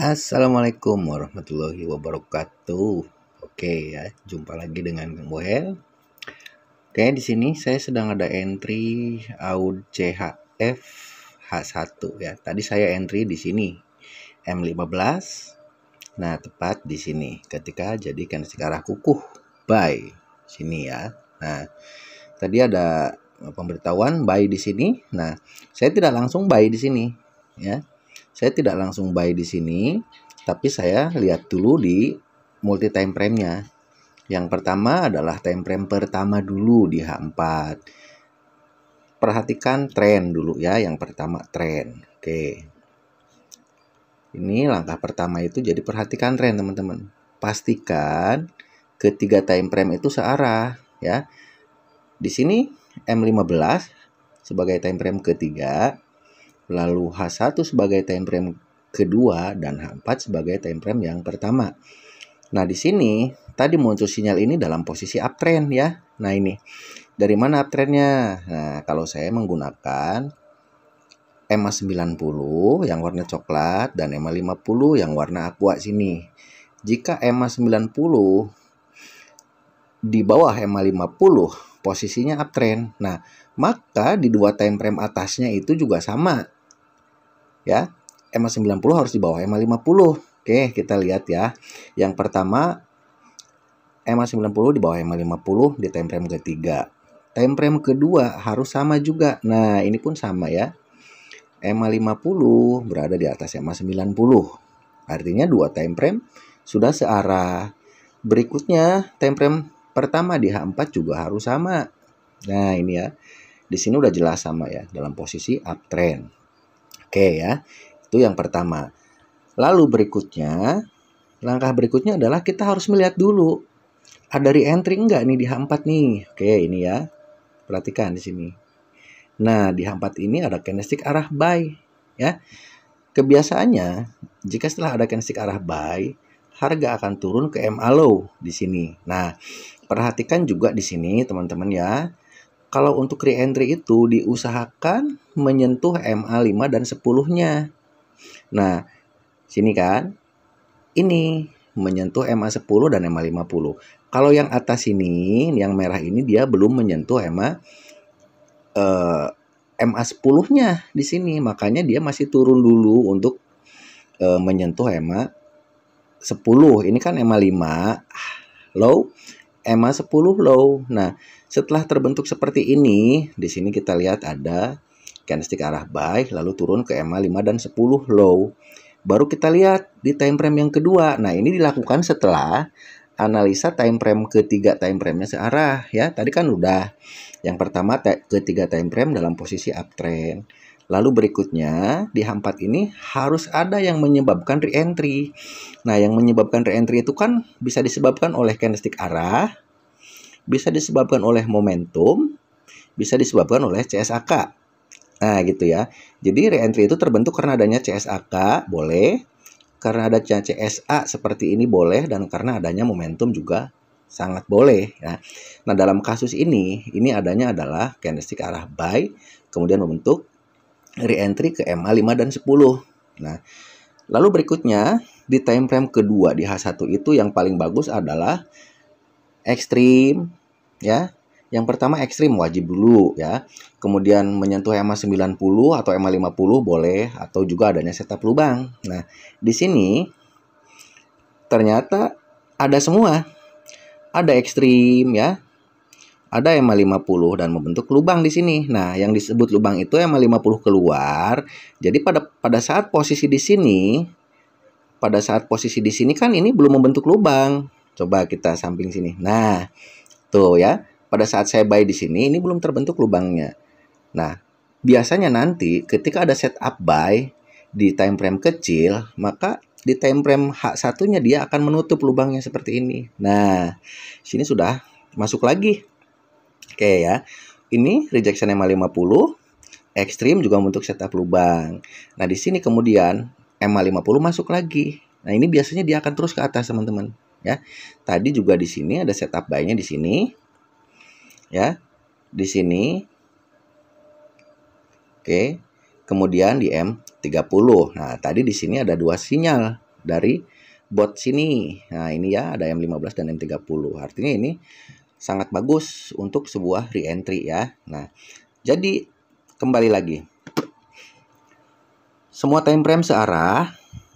Assalamualaikum warahmatullahi wabarakatuh. Oke ya, jumpa lagi dengan Kang Boel. Oke, di sini saya sedang ada entry AUD CHF H1 ya. Tadi saya entry di sini M15. Nah, tepat di sini ketika jadikan arah kukuh buy sini ya. Nah, tadi ada pemberitahuan buy di sini. Nah, saya tidak langsung buy di sini ya. Saya tidak langsung buy di sini, tapi saya lihat dulu di multi time frame-nya. Yang pertama adalah time frame pertama dulu di H4. Perhatikan tren dulu ya, yang pertama tren. Oke. Ini langkah pertama itu jadi perhatikan tren teman-teman. Pastikan ketiga time frame itu searah ya. Di sini M15 sebagai time frame ketiga, lalu H1 sebagai time frame kedua, dan H4 sebagai time frame yang pertama. Nah, di sini tadi muncul sinyal ini dalam posisi uptrend ya. Nah, ini dari mana uptrendnya? Nah, kalau saya menggunakan EMA 90 yang warna coklat dan EMA 50 yang warna aqua sini. Jika EMA 90 di bawah EMA 50 posisinya uptrend. Nah, maka di dua time frame atasnya itu juga sama. Ya, EMA 90 harus di bawah EMA 50. Oke, kita lihat ya. Yang pertama EMA 90 di bawah EMA 50 di time frame ketiga. Time frame kedua harus sama juga. Nah, ini pun sama ya. EMA 50 berada di atas EMA 90. Artinya dua time frame sudah searah. Berikutnya time frame pertama di H4 juga harus sama. Nah, ini ya. Di sini udah jelas sama ya, dalam posisi uptrend. Oke ya. Itu yang pertama. Lalu berikutnya, langkah berikutnya adalah kita harus melihat dulu ada re-entry enggak nih di H4 nih. Oke, ini ya. Perhatikan di sini. Nah, di H4 ini ada candlestick arah buy ya. Kebiasaannya, jika setelah ada candlestick arah buy, harga akan turun ke MA low di sini. Nah, perhatikan juga di sini teman-teman ya. Kalau untuk re-entry itu diusahakan menyentuh MA 5 dan 10-nya. Nah, sini kan, ini menyentuh MA 10 dan MA 50. Kalau yang atas ini, yang merah ini dia belum menyentuh MA 10-nya di sini. Makanya dia masih turun dulu untuk menyentuh MA 10. Ini kan MA 5 low, MA 10 low. Nah, setelah terbentuk seperti ini, di sini kita lihat ada candlestick arah buy lalu turun ke MA 5 dan 10 low. Baru kita lihat di time frame yang kedua. Nah, ini dilakukan setelah analisa time frame ketiga time frame-nya searah ya. Tadi kan udah. Yang pertama ketiga time frame dalam posisi uptrend. Lalu berikutnya di H4 ini harus ada yang menyebabkan re-entry. Nah, yang menyebabkan re-entry itu kan bisa disebabkan oleh candlestick arah, bisa disebabkan oleh momentum, bisa disebabkan oleh CSAK. Nah, gitu ya. Jadi re-entry itu terbentuk karena adanya CSAK, boleh. Karena ada CSA seperti ini boleh, dan karena adanya momentum juga sangat boleh ya. Nah, dalam kasus ini adanya adalah candlestick arah buy, kemudian membentuk re-entry ke MA 5 dan 10. Nah, lalu berikutnya di time frame kedua di H1 itu yang paling bagus adalah ekstrim ya. Yang pertama ekstrim wajib dulu ya. Kemudian menyentuh EMA 90 atau EMA 50 boleh, atau juga adanya setup lubang. Nah, di sini ternyata ada semua. Ada ekstrim ya. Ada EMA 50 dan membentuk lubang di sini. Nah, yang disebut lubang itu EMA 50 keluar. Jadi pada saat posisi di sini, kan ini belum membentuk lubang. Coba kita samping sini. Nah, tuh ya. Pada saat saya buy di sini, ini belum terbentuk lubangnya. Nah, biasanya nanti ketika ada setup buy di time frame kecil, maka di time frame H1-nya dia akan menutup lubangnya seperti ini. Nah, sini sudah masuk lagi. Oke ya. Ini rejection EMA 50, ekstrim juga membentuk setup lubang. Nah, di sini kemudian EMA 50 masuk lagi. Nah, ini biasanya dia akan terus ke atas, teman-teman, ya. Tadi juga di sini ada setup buy-nya di sini. Ya, di sini. Oke. Kemudian di M30. Nah, tadi di sini ada dua sinyal dari bot sini. Nah, ini ya ada M15 dan M30. Artinya ini sangat bagus untuk sebuah re-entry ya. Nah, jadi kembali lagi. Semua time frame searah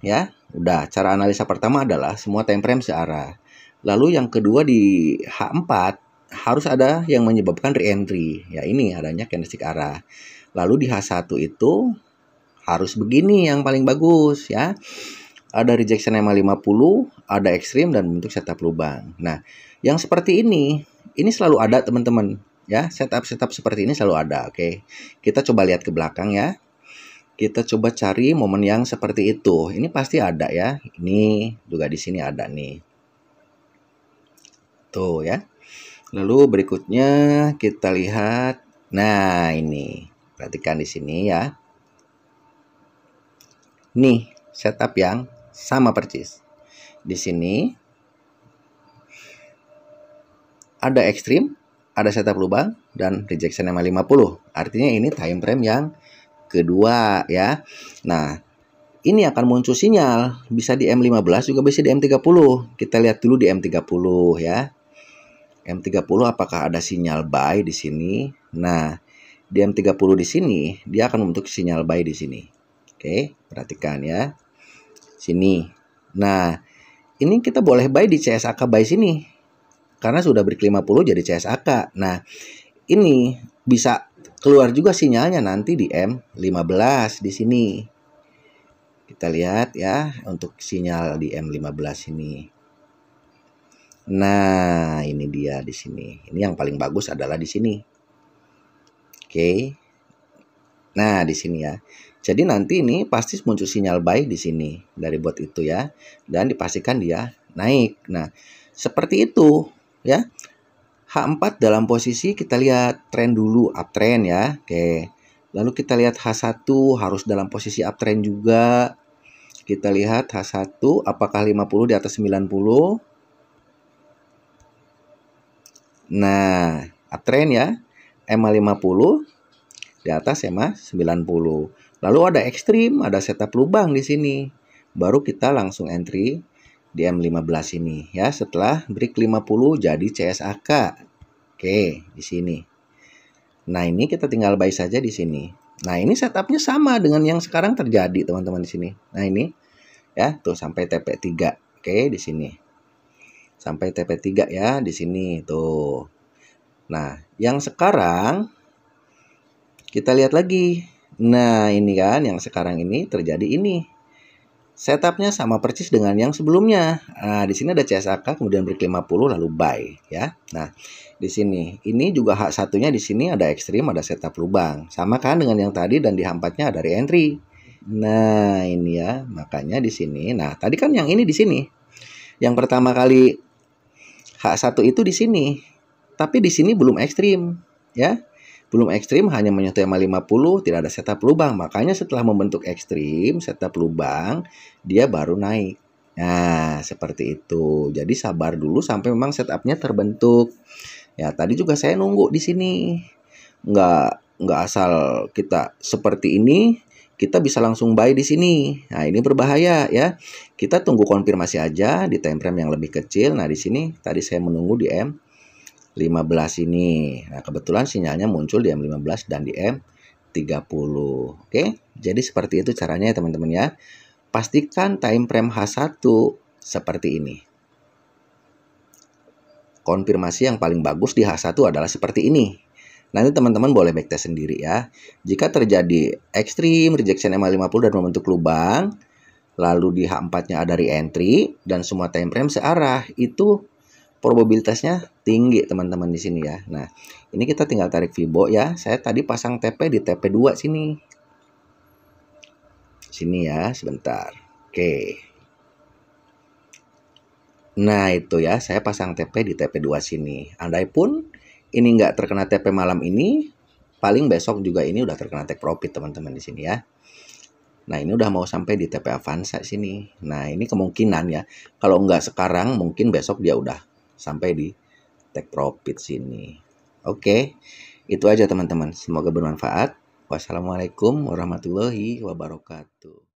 ya. Udah, cara analisa pertama adalah semua time frame searah. Lalu yang kedua di H4 harus ada yang menyebabkan re-entry. Ya ini adanya candlestick arah. Lalu di H1 itu harus begini yang paling bagus ya. Ada rejection EMA 50, ada ekstrim dan bentuk setup lubang. Nah, yang seperti ini selalu ada teman-teman ya. Setup seperti ini selalu ada. Oke. Kita coba lihat ke belakang ya. Kita coba cari momen yang seperti itu. Ini pasti ada ya. Ini juga di sini ada nih. Tuh ya. Lalu berikutnya kita lihat. Nah, ini. Perhatikan di sini ya. Nih, setup yang sama persis. Di sini ada ekstrim, ada setup lubang dan rejection EMA 50. Artinya ini time frame yang kedua ya. Nah, ini akan muncul sinyal bisa di M15 juga bisa di M30. Kita lihat dulu di M30 ya. M30 apakah ada sinyal buy di sini? Nah, di M30 di sini dia akan membentuk sinyal buy di sini. Oke, perhatikan ya. Sini. Nah, ini kita boleh buy di CSAK buy sini. Karena sudah break 50 jadi CSAK. Nah, ini bisa keluar juga sinyalnya nanti di M15 di sini. Kita lihat ya untuk sinyal di M15 ini. Nah, ini dia di sini. Ini yang paling bagus adalah di sini. Oke. Nah, di sini ya. Jadi nanti ini pasti muncul sinyal buy di sini dari bot itu ya. Dan dipastikan dia naik. Nah, seperti itu ya. H4 dalam posisi kita lihat tren dulu, uptrend ya. Oke. Lalu kita lihat H1 harus dalam posisi uptrend juga. Kita lihat H1 apakah 50 di atas 90. Nah, uptrend ya. EMA 50 di atas EMA 90. Lalu ada ekstrim, ada setup lubang di sini. Baru kita langsung entry di M15 ini ya. Setelah break 50 jadi CSAK. Oke, di sini. Nah, ini kita tinggal buy saja di sini. Nah, ini setupnya sama dengan yang sekarang terjadi, teman-teman di sini. Nah, ini ya, tuh sampai TP3. Oke, di sini. Sampai TP3 ya, di sini tuh. Nah, yang sekarang kita lihat lagi. Nah, ini kan yang sekarang ini terjadi ini. Setupnya sama persis dengan yang sebelumnya. Nah, di sini ada CSAK, kemudian break 50 lalu buy ya. Nah, di sini ini juga H1-nya di sini ada ekstrim, ada setup lubang. Sama kan dengan yang tadi dan di H4-nya ada re-entry. Nah, ini ya, makanya di sini. Nah, tadi kan yang ini di sini. Yang pertama kali H1 itu di sini. Tapi di sini belum ekstrim, ya. Belum ekstrim, hanya menyentuh EMA 50, tidak ada setup lubang. Makanya setelah membentuk ekstrim, setup lubang, dia baru naik. Nah, seperti itu. Jadi sabar dulu sampai memang setupnya terbentuk. Ya, tadi juga saya nunggu di sini. Nggak asal kita seperti ini, kita bisa langsung buy di sini. Nah, ini berbahaya ya. Kita tunggu konfirmasi aja di time frame yang lebih kecil. Nah, di sini tadi saya menunggu di M15 ini. Nah, kebetulan sinyalnya muncul di M15 dan di M30. Oke, jadi seperti itu caranya ya teman-teman ya. Pastikan time frame H1 seperti ini. Konfirmasi yang paling bagus di H1 adalah seperti ini. Nanti teman-teman boleh backtest sendiri ya. Jika terjadi ekstrim, rejection EMA 50 dan membentuk lubang, lalu di H4-nya ada re-entry dan semua time frame searah, itu probabilitasnya tinggi teman-teman di sini ya. Nah, ini kita tinggal tarik Fibo ya. Saya tadi pasang TP di TP2 sini. Sini ya, sebentar. Oke. Nah, itu ya, saya pasang TP di TP2 sini. Andai pun ini nggak terkena TP malam ini, paling besok juga ini udah terkena take profit teman-teman di sini ya. Nah, ini udah mau sampai di TP Avanza sini. Nah, ini kemungkinan ya. Kalau nggak sekarang, mungkin besok dia udah sampai di take profit sini. Oke, itu aja teman-teman. Semoga bermanfaat. Wassalamualaikum warahmatullahi wabarakatuh.